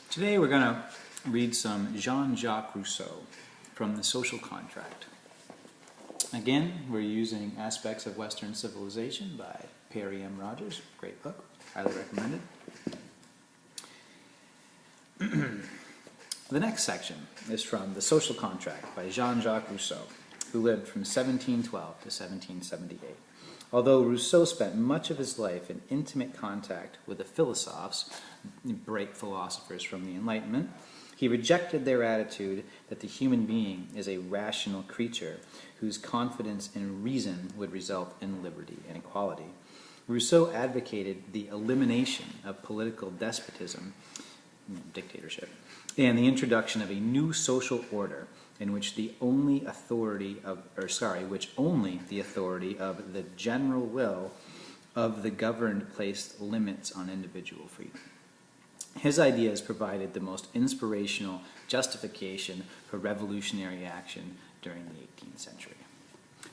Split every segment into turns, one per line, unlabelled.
Today we're going to read some Jean-Jacques Rousseau from The Social Contract. Again, we're using Aspects of Western Civilization by Perry M. Rogers. Great book. Highly recommended. The next section is from The Social Contract by Jean-Jacques Rousseau, who lived from 1712 to 1778. Although Rousseau spent much of his life in intimate contact with the philosophes, great philosophers from the Enlightenment, he rejected their attitude that the human being is a rational creature whose confidence in reason would result in liberty and equality. Rousseau advocated the elimination of political despotism, dictatorship, and the introduction of a new social order in which the only authority of the general will of the governed placed limits on individual freedom. His ideas provided the most inspirational justification for revolutionary action during the 18th century.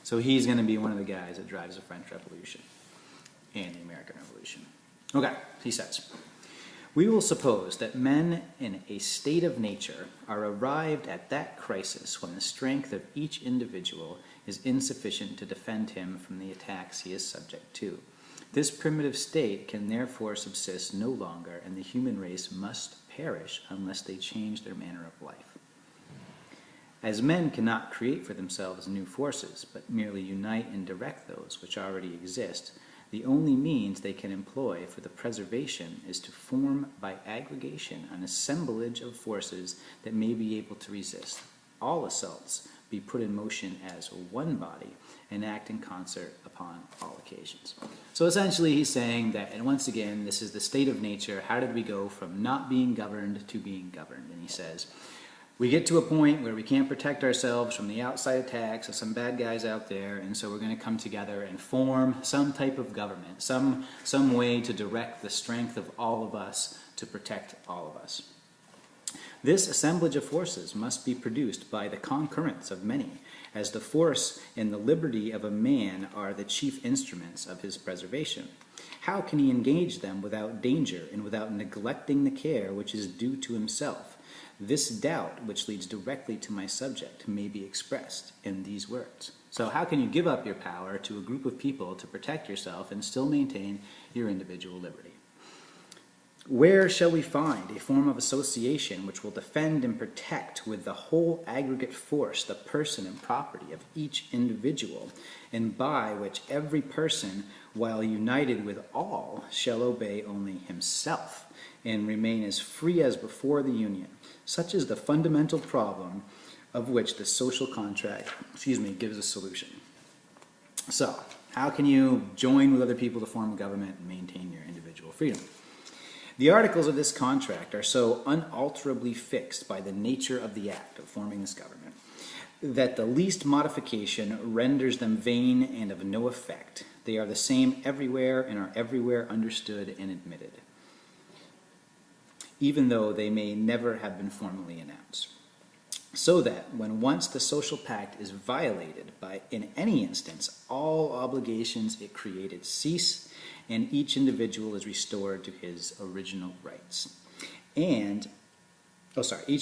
So he's going to be one of the guys that drives the French Revolution and the American Revolution. Okay, he says, "We will suppose that men in a state of nature are arrived at that crisis when the strength of each individual is insufficient to defend him from the attacks he is subject to. This primitive state can therefore subsist no longer, and the human race must perish unless they change their manner of life. As men cannot create for themselves new forces, but merely unite and direct those which already exist, the only means they can employ for the preservation is to form by aggregation an assemblage of forces that may be able to resist all assaults, be put in motion as one body, and act in concert upon all occasions." So essentially he's saying that, and once again, this is the state of nature. How did we go from not being governed to being governed? And he says, we get to a point where we can't protect ourselves from the outside attacks of some bad guys out there, and so we're going to come together and form some type of government, some way to direct the strength of all of us to protect all of us. This assemblage of forces must be produced by the concurrence of many, as the force and the liberty of a man are the chief instruments of his preservation. How can he engage them without danger and without neglecting the care which is due to himself? This doubt, which leads directly to my subject, may be expressed in these words. So how can you give up your power to a group of people to protect yourself and still maintain your individual liberty? Where shall we find a form of association which will defend and protect with the whole aggregate force the person and property of each individual, and by which every person, while united with all, shall obey only himself, and remain as free as before the Union? Such is the fundamental problem of which the social contract, gives a solution. So, how can you join with other people to form a government and maintain your individual freedom? The articles of this contract are so unalterably fixed by the nature of the act of forming this government that the least modification renders them vain and of no effect. They are the same everywhere and are everywhere understood and admitted, even though they may never have been formally announced. So that when once the social pact is violated by, in any instance, all obligations it created cease, and each individual is restored to his original rights. Each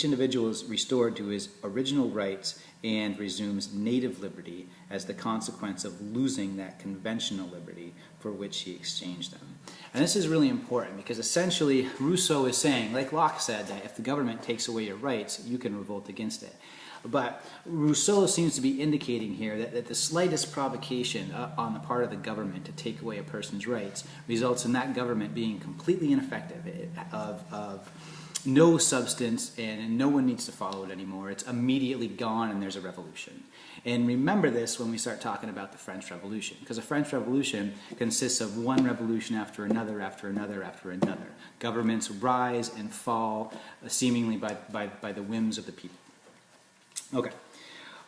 individual is restored to his original rights and resumes native liberty as the consequence of losing that conventional liberty for which he exchanged them. And this is really important because essentially Rousseau is saying, like Locke said, that if the government takes away your rights, you can revolt against it. But Rousseau seems to be indicating here that the slightest provocation on the part of the government to take away a person's rights results in that government being completely ineffective, of no substance, and no one needs to follow it anymore. It's immediately gone and there's a revolution. And remember this when we start talking about the French Revolution, because the French Revolution consists of one revolution after another, after another, after another. Governments rise and fall seemingly by the whims of the people. Okay.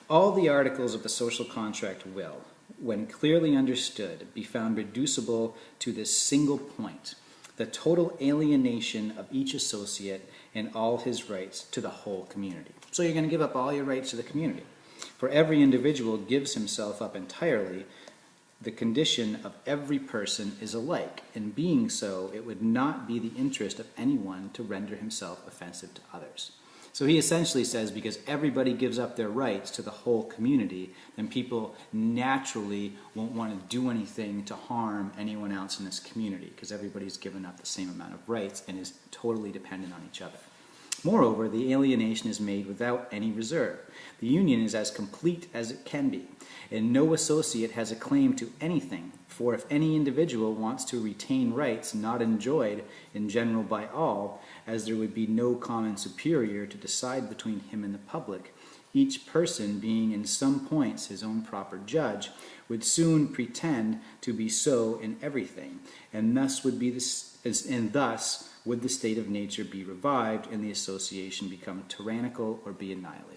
All the articles of the social contract will, when clearly understood, be found reducible to this single point: the total alienation of each associate and all his rights to the whole community. So you're going to give up all your rights to the community. For every individual gives himself up entirely the condition of every person is alike. In being so, it would not be the interest of anyone to render himself offensive to others. So he essentially says because everybody gives up their rights to the whole community, then people naturally won't want to do anything to harm anyone else in this community because everybody's given up the same amount of rights and is totally dependent on each other. Moreover, the alienation is made without any reserve. The union is as complete as it can be, and no associate has a claim to anything, for if any individual wants to retain rights not enjoyed in general by all, as there would be no common superior to decide between him and the public, each person being in some points his own proper judge, would soon pretend to be so in everything, and thus would the state of nature be revived and the association become tyrannical or be annihilated.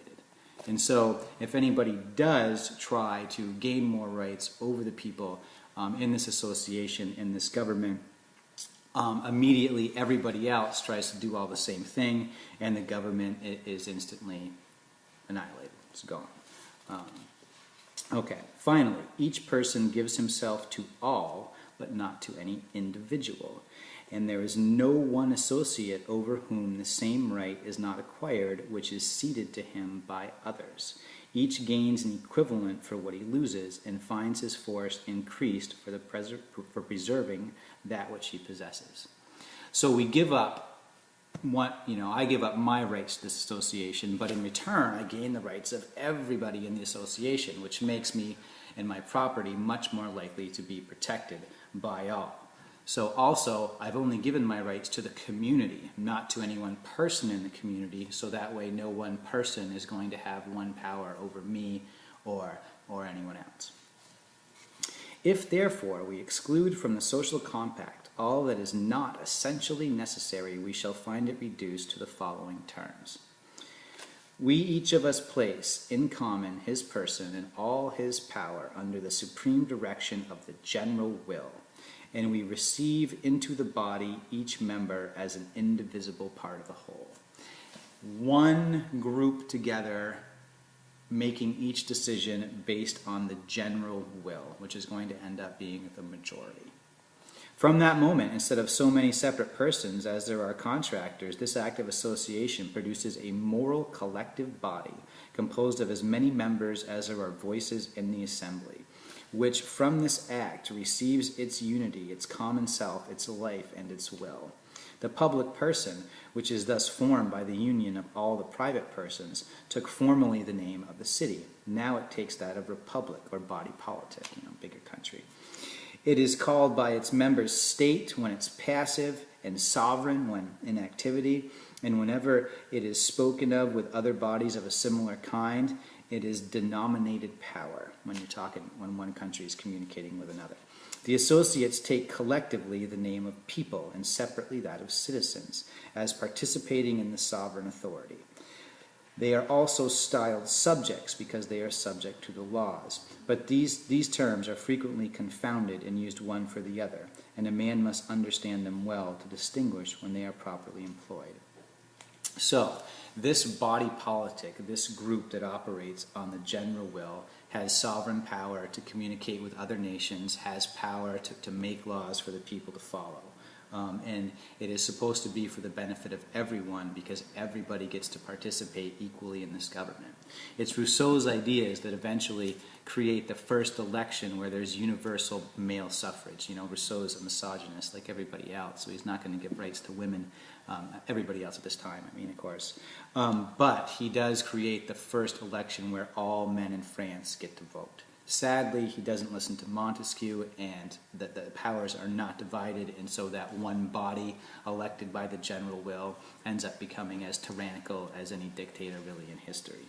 And so if anybody does try to gain more rights over the people in this association, in this government, immediately everybody else tries to do all the same thing, and the government is instantly annihilated. It's gone. Okay, finally, each person gives himself to all, but not to any individual. And there is no one associate over whom the same right is not acquired, which is ceded to him by others. Each gains an equivalent for what he loses, and finds his force increased for preserving that which he possesses. So we give up I give up my rights to this association, but in return I gain the rights of everybody in the association, which makes me and my property much more likely to be protected by all. So also, I've only given my rights to the community, not to any one person in the community, so that way no one person is going to have one power over me or anyone else. If therefore we exclude from the social compact all that is not essentially necessary, we shall find it reduced to the following terms. We each of us place in common his person and all his power under the supreme direction of the general will, and we receive into the body each member as an indivisible part of the whole. One group together making each decision based on the general will, which is going to end up being the majority. From that moment, instead of so many separate persons as there are contractors, this act of association produces a moral collective body composed of as many members as there are voices in the assembly, which from this act receives its unity, its common self, its life, and its will. The public person, which is thus formed by the union of all the private persons, took formerly the name of the city. Now it takes that of republic or body politic, bigger country. It is called by its members state when it's passive, and sovereign when in activity, and whenever it is spoken of with other bodies of a similar kind, it is denominated power when one country is communicating with another. The associates take collectively the name of people and separately that of citizens, as participating in the sovereign authority. They are also styled subjects because they are subject to the laws. But these terms are frequently confounded and used one for the other, and a man must understand them well to distinguish when they are properly employed. So, this body politic, this group that operates on the general will, has sovereign power to communicate with other nations, has power to make laws for the people to follow. And it is supposed to be for the benefit of everyone because everybody gets to participate equally in this government. It's Rousseau's ideas that eventually create the first election where there's universal male suffrage. Rousseau's a misogynist like everybody else, so he's not going to give rights to women, everybody else at this time, of course. But he does create the first election where all men in France get to vote. Sadly, he doesn't listen to Montesquieu, and the powers are not divided, and so that one body elected by the general will ends up becoming as tyrannical as any dictator really in history.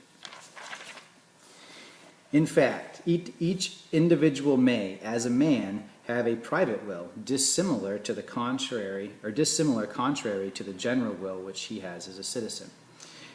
In fact, each individual may, as a man, have a private will dissimilar contrary to the general will which he has as a citizen.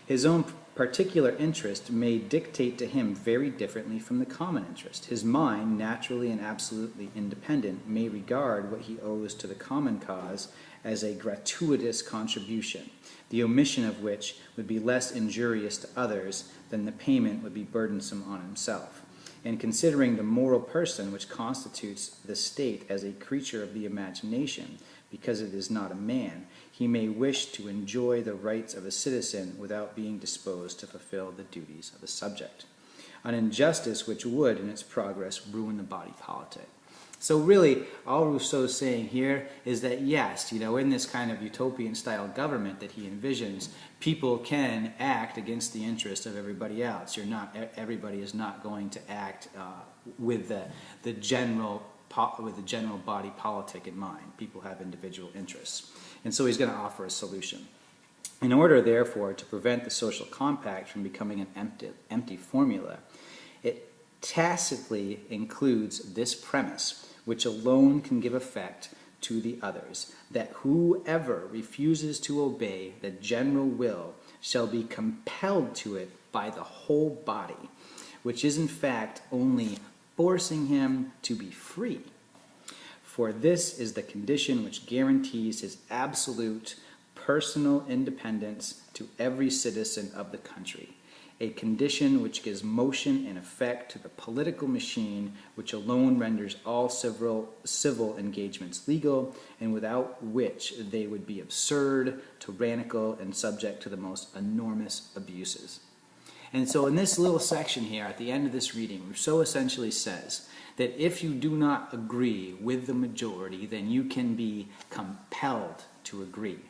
His own particular interest may dictate to him very differently from the common interest. His mind, naturally and absolutely independent, may regard what he owes to the common cause as a gratuitous contribution, the omission of which would be less injurious to others than the payment would be burdensome on himself. and considering the moral person which constitutes the state as a creature of the imagination, because it is not a man, he may wish to enjoy the rights of a citizen without being disposed to fulfill the duties of a subject. An injustice which would, in its progress, ruin the body politic. So really, all Rousseau's saying here is that yes, in this kind of utopian-style government that he envisions, people can act against the interests of everybody else. Everybody is not going to act with the general body politic in mind. People have individual interests. And so he's going to offer a solution. In order, therefore, to prevent the social compact from becoming an empty formula, it tacitly includes this premise, which alone can give effect to the others, that whoever refuses to obey the general will shall be compelled to it by the whole body, which is in fact only forcing him to be free. For this is the condition which guarantees his absolute personal independence to every citizen of the country, a condition which gives motion and effect to the political machine, which alone renders all civil engagements legal, and without which they would be absurd, tyrannical, and subject to the most enormous abuses. And so in this little section here, at the end of this reading, Rousseau essentially says that if you do not agree with the majority, then you can be compelled to agree,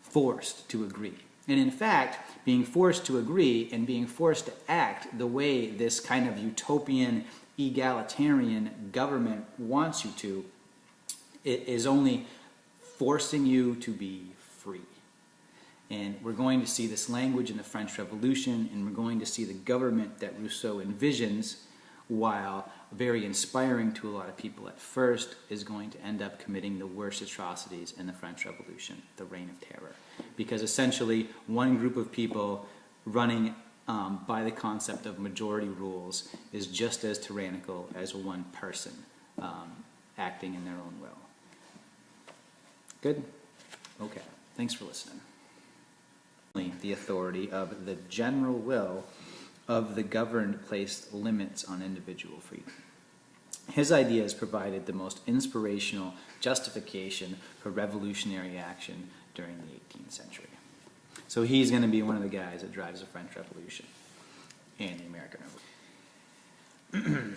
forced to agree. And in fact, being forced to agree and being forced to act the way this kind of utopian, egalitarian government wants you to, it is only forcing you to be free. And we're going to see this language in the French Revolution, and we're going to see the government that Rousseau envisions, while very inspiring to a lot of people at first, is going to end up committing the worst atrocities in the French Revolution, the Reign of Terror. Because essentially, one group of people running by the concept of majority rules is just as tyrannical as one person acting in their own will. Good? Okay. Thanks for listening. The authority of the general will of the governed placed limits on individual freedom. His ideas provided the most inspirational justification for revolutionary action during the 18th century. So he's going to be one of the guys that drives the French Revolution and the American Revolution.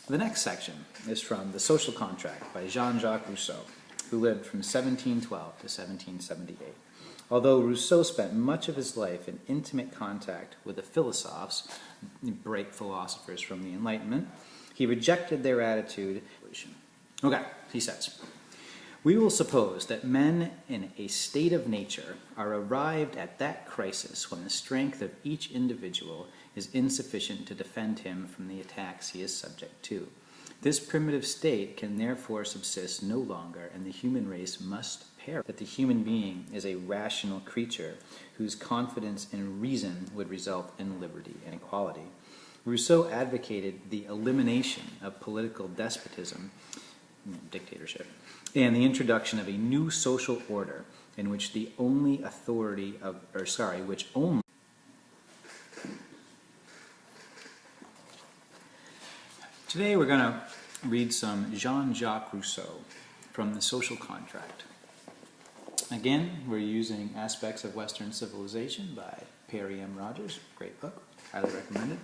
The next section is from The Social Contract by Jean-Jacques Rousseau, who lived from 1712 to 1778. Although Rousseau spent much of his life in intimate contact with the philosophes, great philosophers from the Enlightenment, he rejected their attitude. Okay, he says, "We will suppose that men in a state of nature are arrived at that crisis when the strength of each individual is insufficient to defend him from the attacks he is subject to. This primitive state can therefore subsist no longer, and the human race must perish. That the human being is a rational creature whose confidence in reason would result in liberty and equality." Rousseau advocated the elimination of political despotism, dictatorship, and the introduction of a new social order in which the only authority of, which only Today we're going to read some Jean-Jacques Rousseau from The Social Contract. Again, we're using Aspects of Western Civilization by Perry M. Rogers. Great book. Highly recommended.